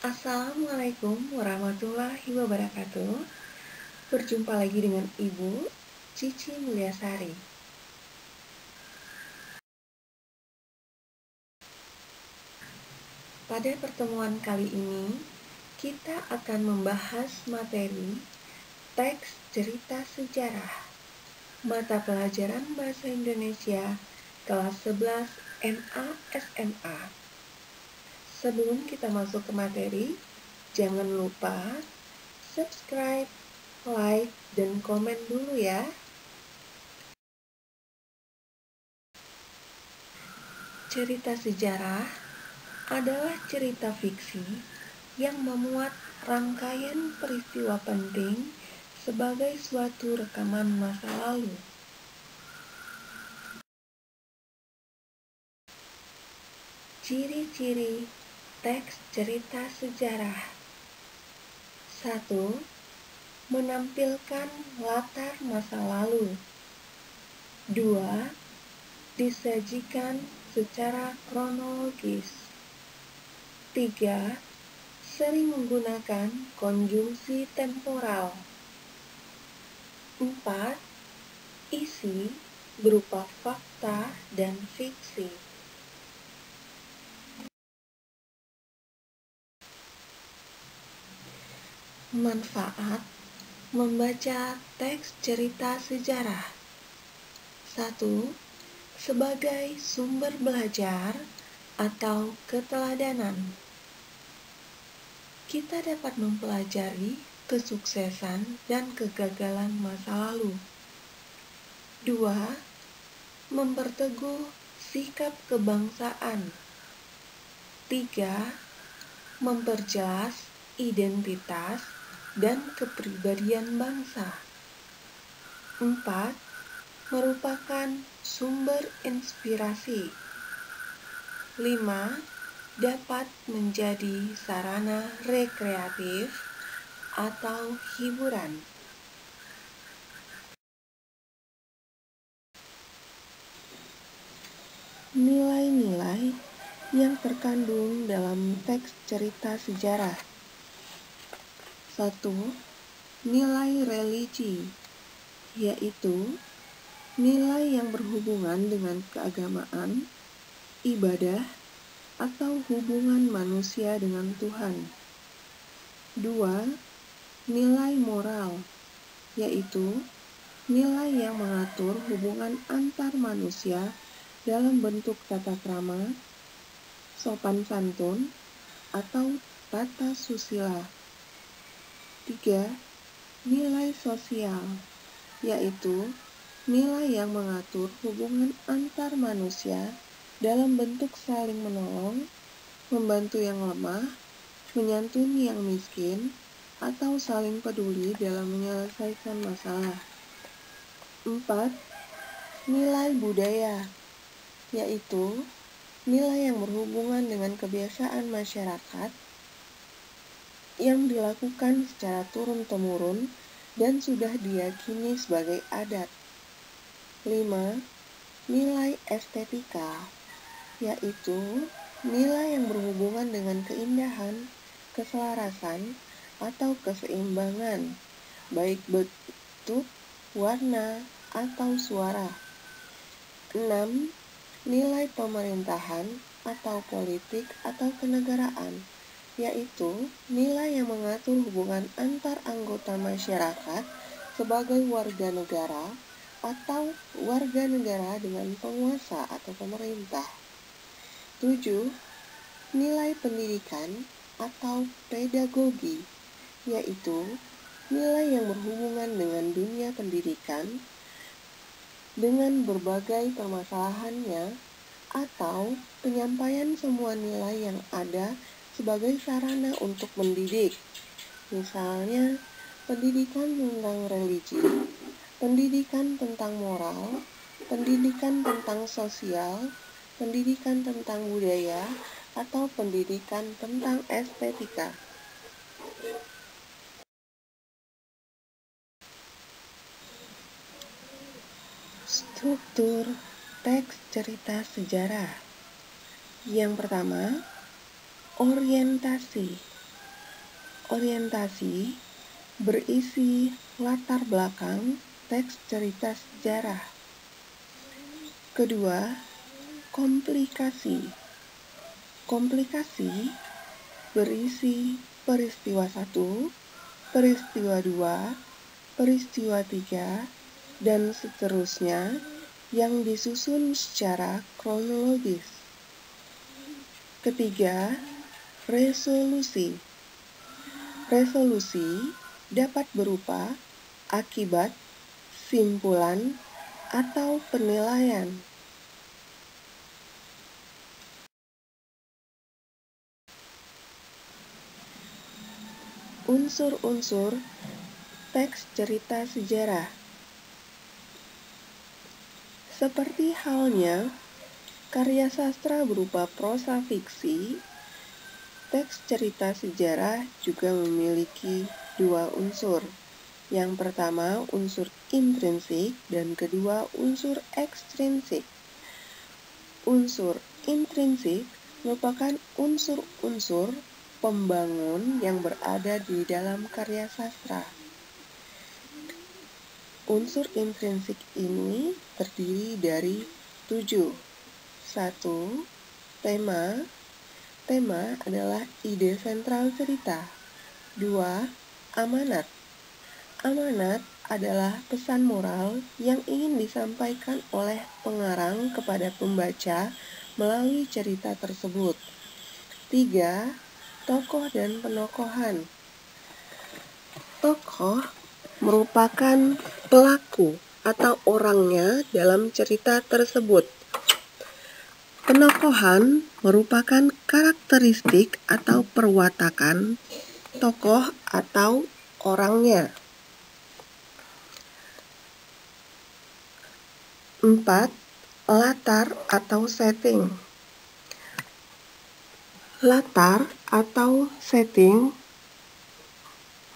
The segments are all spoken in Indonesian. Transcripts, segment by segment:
Assalamualaikum warahmatullahi wabarakatuh. Berjumpa lagi dengan Ibu Cici Mulyasari. Pada pertemuan kali ini, kita akan membahas materi teks cerita sejarah mata pelajaran Bahasa Indonesia kelas 11 MA SMA. Sebelum kita masuk ke materi, jangan lupa subscribe, like, dan komen dulu ya. Cerita sejarah adalah cerita fiksi yang memuat rangkaian peristiwa penting sebagai suatu rekaman masa lalu. Ciri-ciri teks cerita sejarah. 1. Menampilkan latar masa lalu. 2. Disajikan secara kronologis. 3. Sering menggunakan konjungsi temporal. 4. Isi berupa fakta dan fiksi. Manfaat membaca teks cerita sejarah. 1. Sebagai sumber belajar atau keteladanan. Kita dapat mempelajari kesuksesan dan kegagalan masa lalu. 2. Memperteguh sikap kebangsaan. 3. Memperjelas identitas dan kepribadian bangsa. 4. Merupakan sumber inspirasi. 5. Dapat menjadi sarana rekreatif atau hiburan. Nilai-nilai yang terkandung dalam teks cerita sejarah. 1. Nilai religi, yaitu nilai yang berhubungan dengan keagamaan, ibadah, atau hubungan manusia dengan Tuhan. 2. Nilai moral, yaitu nilai yang mengatur hubungan antar manusia dalam bentuk tata krama, sopan santun, atau tata susila. 3. Nilai sosial, yaitu nilai yang mengatur hubungan antar manusia dalam bentuk saling menolong, membantu yang lemah, menyantuni yang miskin, atau saling peduli dalam menyelesaikan masalah. 4. Nilai budaya, yaitu nilai yang berhubungan dengan kebiasaan masyarakat yang dilakukan secara turun-temurun dan sudah diyakini sebagai adat. 5. Nilai estetika, yaitu nilai yang berhubungan dengan keindahan, keselarasan, atau keseimbangan, baik bentuk, warna, atau suara. 6. Nilai pemerintahan atau politik atau kenegaraan, yaitu nilai yang mengatur hubungan antar anggota masyarakat sebagai warga negara atau warga negara dengan penguasa atau pemerintah. 7. Nilai pendidikan atau pedagogi, yaitu nilai yang berhubungan dengan dunia pendidikan, dengan berbagai permasalahannya, atau penyampaian semua nilai yang ada sebagai sarana untuk mendidik. Misalnya, pendidikan tentang religi, pendidikan tentang moral, pendidikan tentang sosial, pendidikan tentang budaya, atau pendidikan tentang estetika. Struktur teks cerita sejarah. Yang pertama, orientasi. Orientasi berisi latar belakang teks cerita sejarah. Kedua, komplikasi. Komplikasi berisi peristiwa 1, peristiwa 2, peristiwa 3, dan seterusnya yang disusun secara kronologis. Ketiga, resolusi. Resolusi dapat berupa akibat, simpulan, atau penilaian. Unsur-unsur teks cerita sejarah. Seperti halnya karya sastra berupa prosa fiksi, teks cerita sejarah juga memiliki dua unsur. Yang pertama unsur intrinsik dan kedua unsur ekstrinsik. Unsur intrinsik merupakan unsur-unsur pembangun yang berada di dalam karya sastra. Unsur intrinsik ini terdiri dari 7. 1. Tema. Tema adalah ide sentral cerita. 2. Amanat. Amanat adalah pesan moral yang ingin disampaikan oleh pengarang kepada pembaca melalui cerita tersebut. 3. Tokoh dan penokohan. Tokoh merupakan pelaku atau orangnya dalam cerita tersebut. Penokohan merupakan karakteristik atau perwatakan tokoh atau orangnya. 4. Latar atau setting. Latar atau setting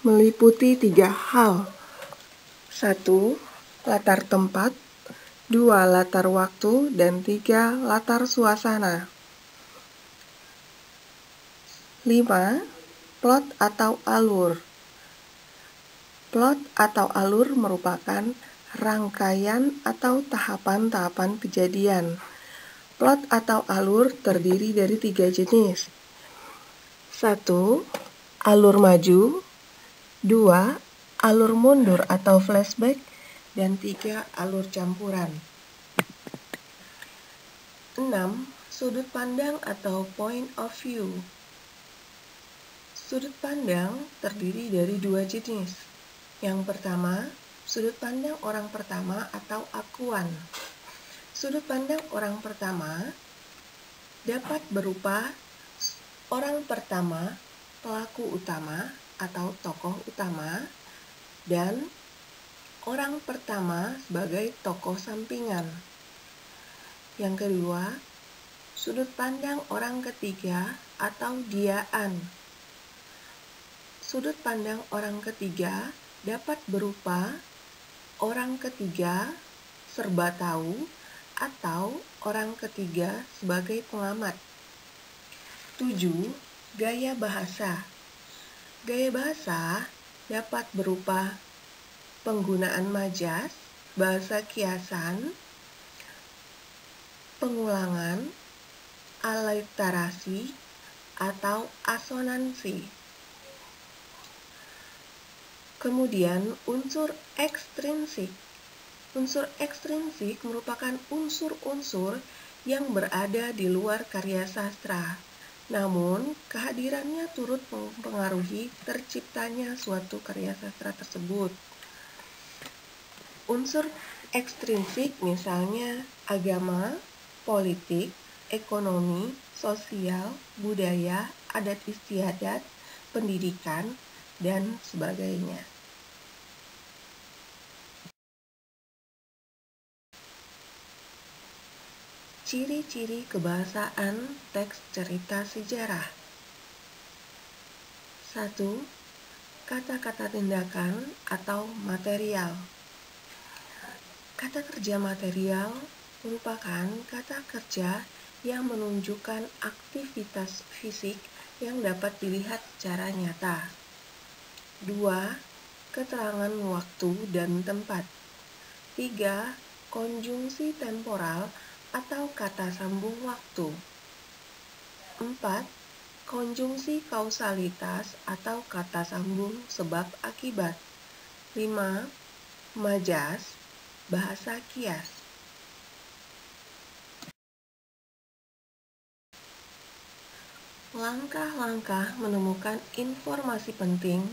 meliputi 3 hal. 1. Latar tempat. 2. Latar waktu, dan 3. Latar suasana. 5. Plot atau alur. Plot atau alur merupakan rangkaian atau tahapan-tahapan kejadian. Plot atau alur terdiri dari 3 jenis. 1. Alur maju. 2. Alur mundur atau flashback. Dan 3. Alur campuran. 6. Sudut pandang atau point of view. Sudut pandang terdiri dari 2 jenis. Yang pertama, sudut pandang orang pertama atau akuan. Sudut pandang orang pertama dapat berupa orang pertama, pelaku utama atau tokoh utama, dan orang pertama sebagai tokoh sampingan. Yang kedua, sudut pandang orang ketiga atau diaan. Sudut pandang orang ketiga dapat berupa orang ketiga serba tahu atau orang ketiga sebagai pengamat. 7. Gaya bahasa. Gaya bahasa dapat berupa penggunaan majas, bahasa kiasan, pengulangan, aliterasi, atau asonansi. Kemudian unsur ekstrinsik. Unsur ekstrinsik merupakan unsur-unsur yang berada di luar karya sastra, namun kehadirannya turut mempengaruhi terciptanya suatu karya sastra tersebut. Unsur ekstrinsik misalnya agama, politik, ekonomi, sosial, budaya, adat istiadat, pendidikan, dan sebagainya. Ciri-ciri kebahasaan teks cerita sejarah. 1. Kata-kata tindakan atau material. Kata kerja material merupakan kata kerja yang menunjukkan aktivitas fisik yang dapat dilihat secara nyata. 2. Keterangan waktu dan tempat. 3. Konjungsi temporal atau kata sambung waktu. 4. Konjungsi kausalitas atau kata sambung sebab akibat. 5. Majas, bahasa kias. Langkah-langkah menemukan informasi penting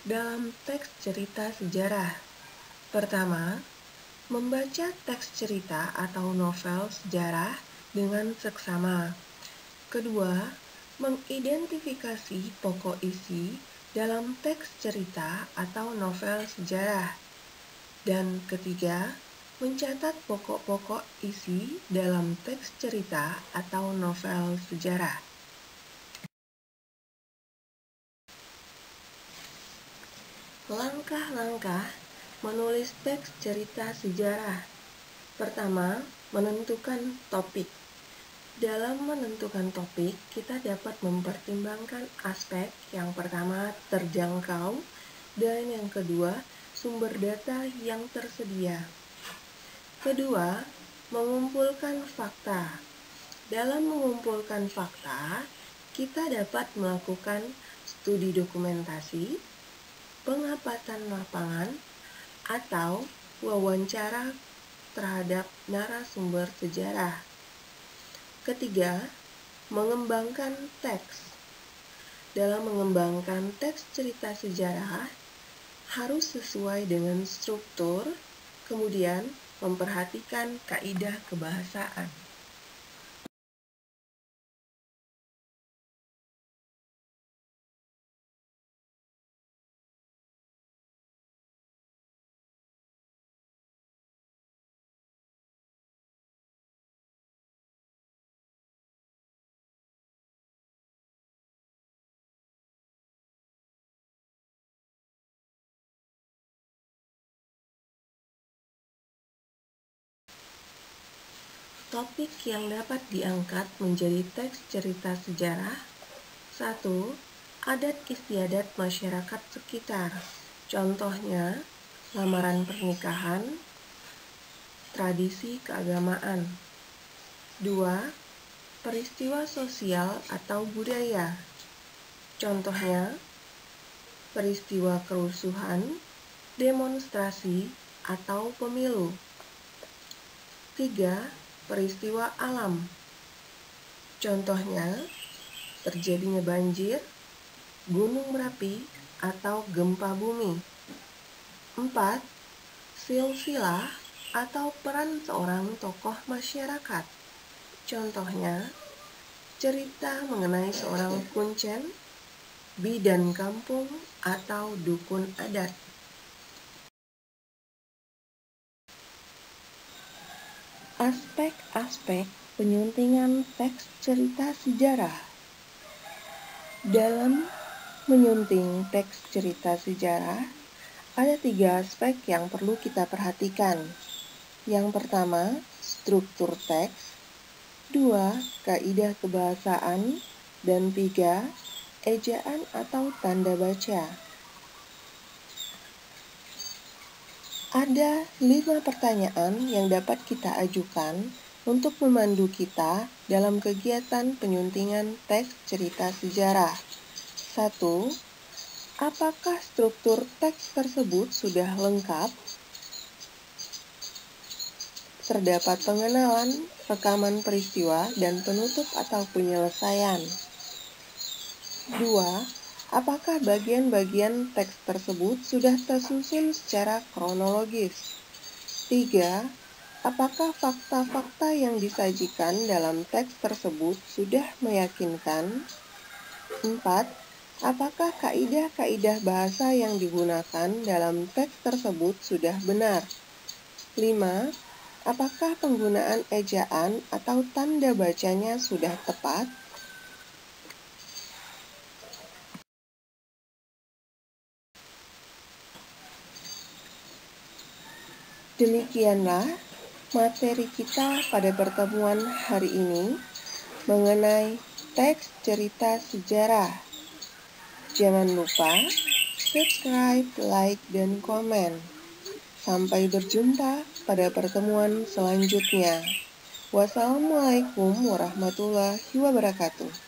dalam teks cerita sejarah. Pertama, membaca teks cerita atau novel sejarah dengan seksama. Kedua, mengidentifikasi pokok isi dalam teks cerita atau novel sejarah. Dan ketiga, mencatat pokok-pokok isi dalam teks cerita atau novel sejarah. Langkah-langkah menulis teks cerita sejarah. Pertama, menentukan topik. Dalam menentukan topik, kita dapat mempertimbangkan aspek yang pertama terjangkau dan yang kedua sumber data yang tersedia. Kedua, mengumpulkan fakta. Dalam mengumpulkan fakta, kita dapat melakukan studi dokumentasi, pengamatan lapangan, atau wawancara terhadap narasumber sejarah. Ketiga, mengembangkan teks. Dalam mengembangkan teks cerita sejarah, harus sesuai dengan struktur, kemudian memperhatikan kaidah kebahasaan. Topik yang dapat diangkat menjadi teks cerita sejarah. 1. Adat istiadat masyarakat sekitar. Contohnya, lamaran pernikahan, tradisi keagamaan. 2. Peristiwa sosial atau budaya. Contohnya, peristiwa kerusuhan, demonstrasi, atau pemilu. 3. Peristiwa alam. Contohnya, terjadinya banjir, gunung berapi, atau gempa bumi. 4. Silsilah atau peran seorang tokoh masyarakat. Contohnya, cerita mengenai seorang kuncen, bidan kampung, atau dukun adat. Aspek-aspek penyuntingan teks cerita sejarah. Dalam menyunting teks cerita sejarah, ada 3 aspek yang perlu kita perhatikan. Yang pertama, struktur teks. 2. Kaidah kebahasaan. Dan 3. Ejaan atau tanda baca. Ada 5 pertanyaan yang dapat kita ajukan untuk memandu kita dalam kegiatan penyuntingan teks cerita sejarah. 1. Apakah struktur teks tersebut sudah lengkap? Terdapat pengenalan, rekaman peristiwa, dan penutup atau penyelesaian. 2. Apakah bagian-bagian teks tersebut sudah tersusun secara kronologis? 3. Apakah fakta-fakta yang disajikan dalam teks tersebut sudah meyakinkan? 4. Apakah kaidah-kaidah bahasa yang digunakan dalam teks tersebut sudah benar? 5. Apakah penggunaan ejaan atau tanda bacanya sudah tepat? Demikianlah materi kita pada pertemuan hari ini mengenai teks cerita sejarah. Jangan lupa subscribe, like, dan komen. Sampai berjumpa pada pertemuan selanjutnya. Wassalamualaikum warahmatullahi wabarakatuh.